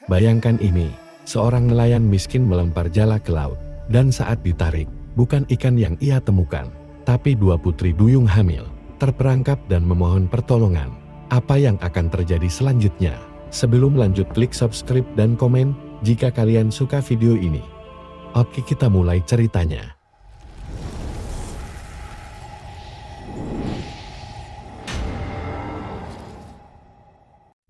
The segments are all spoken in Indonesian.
Bayangkan ini, seorang nelayan miskin melempar jala ke laut, dan saat ditarik, bukan ikan yang ia temukan, tapi dua putri duyung hamil, terperangkap dan memohon pertolongan. Apa yang akan terjadi selanjutnya? Sebelum lanjut, klik subscribe dan komen jika kalian suka video ini. Oke, kita mulai ceritanya.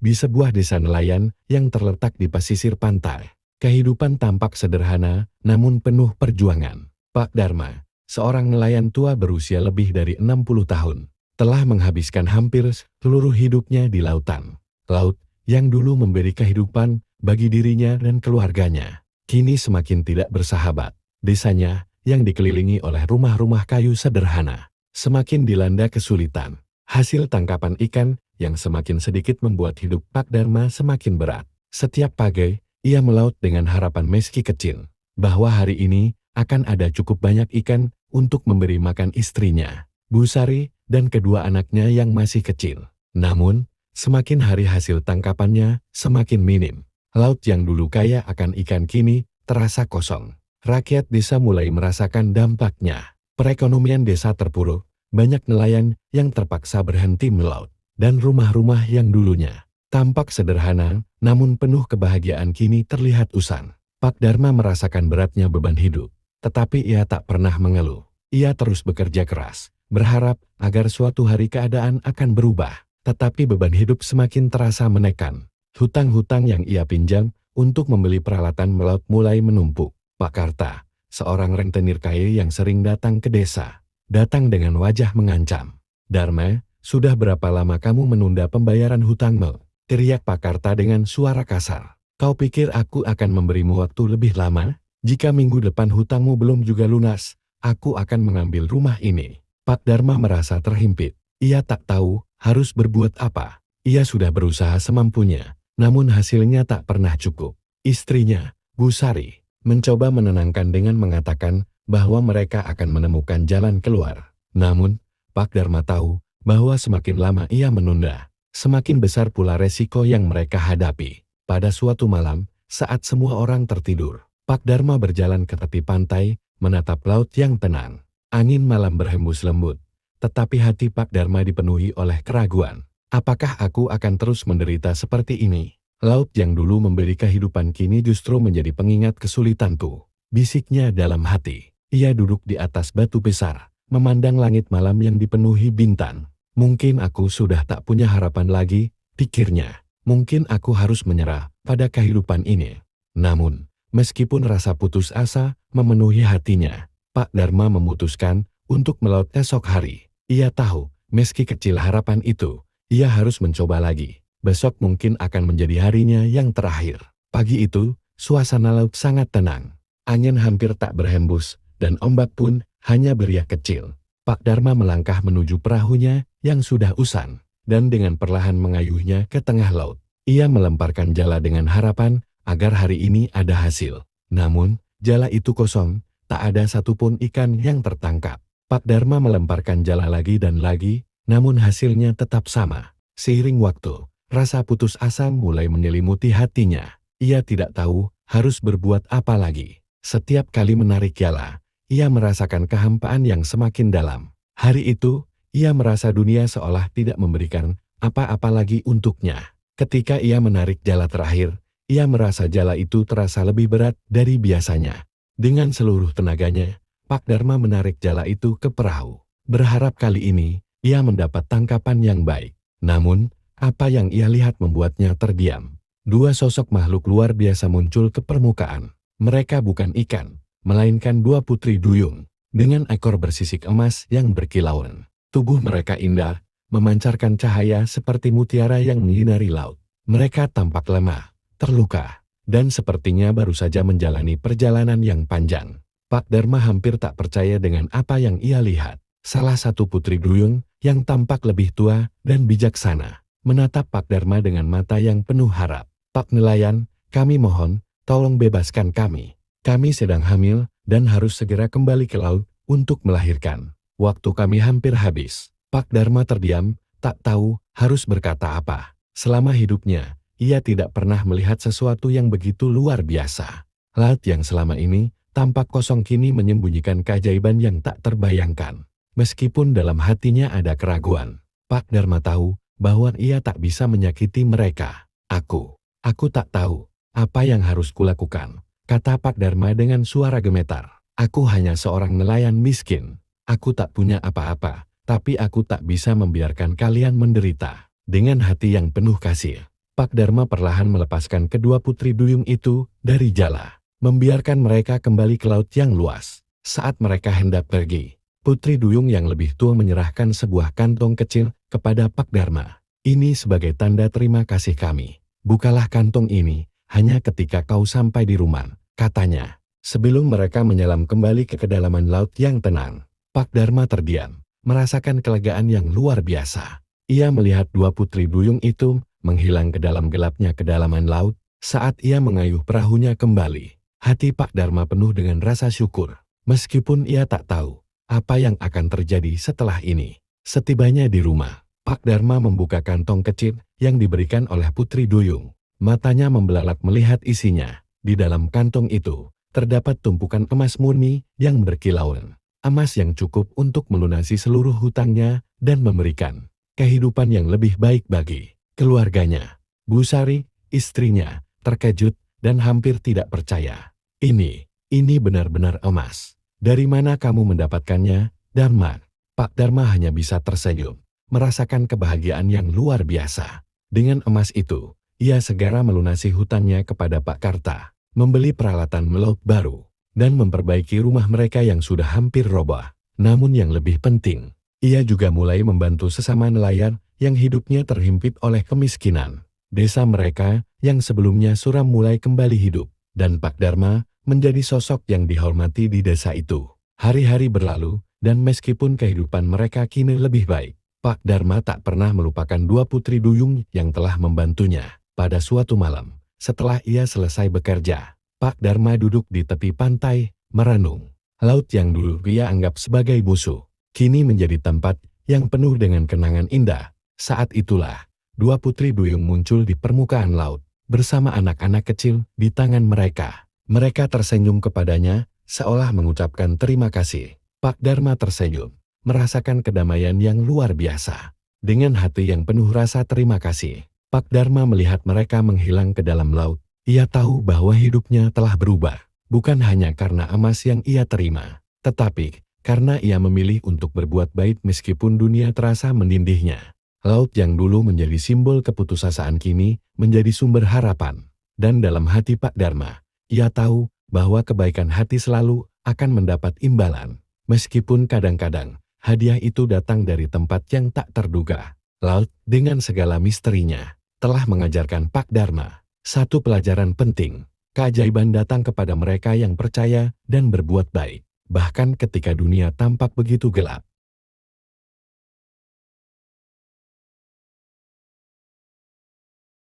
Di sebuah desa nelayan yang terletak di pesisir pantai, kehidupan tampak sederhana namun penuh perjuangan. Pak Dharma, seorang nelayan tua berusia lebih dari 60 tahun, telah menghabiskan hampir seluruh hidupnya di lautan. Laut yang dulu memberi kehidupan bagi dirinya dan keluarganya, kini semakin tidak bersahabat. Desanya yang dikelilingi oleh rumah-rumah kayu sederhana, semakin dilanda kesulitan. Hasil tangkapan ikan yang semakin sedikit membuat hidup Pak Dharma semakin berat. Setiap pagi, ia melaut dengan harapan meski kecil, bahwa hari ini akan ada cukup banyak ikan untuk memberi makan istrinya, Bu Sari, dan kedua anaknya yang masih kecil. Namun, semakin hari hasil tangkapannya semakin minim. Laut yang dulu kaya akan ikan kini terasa kosong. Rakyat desa mulai merasakan dampaknya. Perekonomian desa terpuruk, banyak nelayan yang terpaksa berhenti melaut. Dan rumah-rumah yang dulunya tampak sederhana, namun penuh kebahagiaan kini terlihat usang. Pak Dharma merasakan beratnya beban hidup, tetapi ia tak pernah mengeluh. Ia terus bekerja keras, berharap agar suatu hari keadaan akan berubah. Tetapi beban hidup semakin terasa menekan. Hutang-hutang yang ia pinjam untuk membeli peralatan melaut mulai menumpuk. Pak Karta, seorang rentenir kaya yang sering datang ke desa, datang dengan wajah mengancam. Dharma, sudah berapa lama kamu menunda pembayaran hutangmu? Teriak Pak Karta dengan suara kasar. Kau pikir aku akan memberimu waktu lebih lama? Jika minggu depan hutangmu belum juga lunas, aku akan mengambil rumah ini. Pak Dharma merasa terhimpit. Ia tak tahu harus berbuat apa. Ia sudah berusaha semampunya, namun hasilnya tak pernah cukup. Istrinya, Bu Sari, mencoba menenangkan dengan mengatakan bahwa mereka akan menemukan jalan keluar. Namun, Pak Dharma tahu bahwa semakin lama ia menunda, semakin besar pula resiko yang mereka hadapi. Pada suatu malam, saat semua orang tertidur, Pak Dharma berjalan ke tepi pantai, menatap laut yang tenang. Angin malam berhembus lembut, tetapi hati Pak Dharma dipenuhi oleh keraguan. Apakah aku akan terus menderita seperti ini? Laut yang dulu memberi kehidupan kini justru menjadi pengingat kesulitanku, bisiknya dalam hati. Ia duduk di atas batu besar, memandang langit malam yang dipenuhi bintang. Mungkin aku sudah tak punya harapan lagi, pikirnya. Mungkin aku harus menyerah pada kehidupan ini. Namun, meskipun rasa putus asa memenuhi hatinya, Pak Dharma memutuskan untuk melaut esok hari. Ia tahu, meski kecil harapan itu, ia harus mencoba lagi. Besok mungkin akan menjadi harinya yang terakhir. Pagi itu, suasana laut sangat tenang. Angin hampir tak berhembus, dan ombak pun hanya beriak kecil. Pak Dharma melangkah menuju perahunya yang sudah usang, dan dengan perlahan mengayuhnya ke tengah laut. Ia melemparkan jala dengan harapan agar hari ini ada hasil. Namun, jala itu kosong, tak ada satupun ikan yang tertangkap. Pak Dharma melemparkan jala lagi dan lagi, namun hasilnya tetap sama. Seiring waktu, rasa putus asa mulai menyelimuti hatinya. Ia tidak tahu harus berbuat apa lagi. Setiap kali menarik jala, ia merasakan kehampaan yang semakin dalam. Hari itu, ia merasa dunia seolah tidak memberikan apa-apa lagi untuknya. Ketika ia menarik jala terakhir, ia merasa jala itu terasa lebih berat dari biasanya. Dengan seluruh tenaganya, Pak Dharma menarik jala itu ke perahu. Berharap kali ini, ia mendapat tangkapan yang baik. Namun, apa yang ia lihat membuatnya terdiam. Dua sosok makhluk luar biasa muncul ke permukaan. Mereka bukan ikan, melainkan dua putri duyung, dengan ekor bersisik emas yang berkilauan. Tubuh mereka indah, memancarkan cahaya seperti mutiara yang menyinari laut. Mereka tampak lemah, terluka, dan sepertinya baru saja menjalani perjalanan yang panjang. Pak Dharma hampir tak percaya dengan apa yang ia lihat. Salah satu putri duyung, yang tampak lebih tua dan bijaksana, menatap Pak Dharma dengan mata yang penuh harap. Pak nelayan, kami mohon, tolong bebaskan kami. Kami sedang hamil dan harus segera kembali ke laut untuk melahirkan. Waktu kami hampir habis. Pak Dharma terdiam, tak tahu harus berkata apa. Selama hidupnya, ia tidak pernah melihat sesuatu yang begitu luar biasa. Laut yang selama ini tampak kosong kini menyembunyikan keajaiban yang tak terbayangkan. Meskipun dalam hatinya ada keraguan, Pak Dharma tahu bahwa ia tak bisa menyakiti mereka. Aku tak tahu apa yang harus kulakukan, kata Pak Dharma dengan suara gemetar. Aku hanya seorang nelayan miskin. Aku tak punya apa-apa, tapi aku tak bisa membiarkan kalian menderita. Dengan hati yang penuh kasih, Pak Dharma perlahan melepaskan kedua putri duyung itu dari jala, membiarkan mereka kembali ke laut yang luas. Saat mereka hendak pergi, putri duyung yang lebih tua menyerahkan sebuah kantong kecil kepada Pak Dharma. Ini sebagai tanda terima kasih kami. Bukalah kantong ini hanya ketika kau sampai di rumah, katanya. Sebelum mereka menyelam kembali ke kedalaman laut yang tenang, Pak Dharma terdiam, merasakan kelegaan yang luar biasa. Ia melihat dua putri duyung itu menghilang ke dalam gelapnya kedalaman laut. Saat ia mengayuh perahunya kembali, hati Pak Dharma penuh dengan rasa syukur. Meskipun ia tak tahu apa yang akan terjadi setelah ini. Setibanya di rumah, Pak Dharma membuka kantong kecil yang diberikan oleh putri duyung. Matanya membelalak melihat isinya. Di dalam kantong itu terdapat tumpukan emas murni yang berkilauan. Emas yang cukup untuk melunasi seluruh hutangnya dan memberikan kehidupan yang lebih baik bagi keluarganya. Bu Sari, istrinya, terkejut dan hampir tidak percaya. Ini benar-benar emas. Dari mana kamu mendapatkannya, Dharma? Pak Dharma hanya bisa tersenyum, merasakan kebahagiaan yang luar biasa. Dengan emas itu, ia segera melunasi hutangnya kepada Pak Karta, membeli peralatan melaut baru, dan memperbaiki rumah mereka yang sudah hampir roboh. Namun yang lebih penting, ia juga mulai membantu sesama nelayan yang hidupnya terhimpit oleh kemiskinan. Desa mereka yang sebelumnya suram mulai kembali hidup, dan Pak Dharma menjadi sosok yang dihormati di desa itu. Hari-hari berlalu, dan meskipun kehidupan mereka kini lebih baik, Pak Dharma tak pernah melupakan dua putri duyung yang telah membantunya. Pada suatu malam, setelah ia selesai bekerja, Pak Dharma duduk di tepi pantai, merenung. Laut yang dulu ia anggap sebagai musuh, kini menjadi tempat yang penuh dengan kenangan indah. Saat itulah, dua putri duyung muncul di permukaan laut, bersama anak-anak kecil di tangan mereka. Mereka tersenyum kepadanya, seolah mengucapkan terima kasih. Pak Dharma tersenyum, merasakan kedamaian yang luar biasa. Dengan hati yang penuh rasa terima kasih, Pak Dharma melihat mereka menghilang ke dalam laut. Ia tahu bahwa hidupnya telah berubah, bukan hanya karena emas yang ia terima, tetapi karena ia memilih untuk berbuat baik meskipun dunia terasa menindihnya. Laut yang dulu menjadi simbol keputusasaan kini menjadi sumber harapan. Dan dalam hati Pak Dharma, ia tahu bahwa kebaikan hati selalu akan mendapat imbalan. Meskipun kadang-kadang hadiah itu datang dari tempat yang tak terduga. Laut dengan segala misterinya telah mengajarkan Pak Dharma satu pelajaran penting. Keajaiban datang kepada mereka yang percaya dan berbuat baik, bahkan ketika dunia tampak begitu gelap.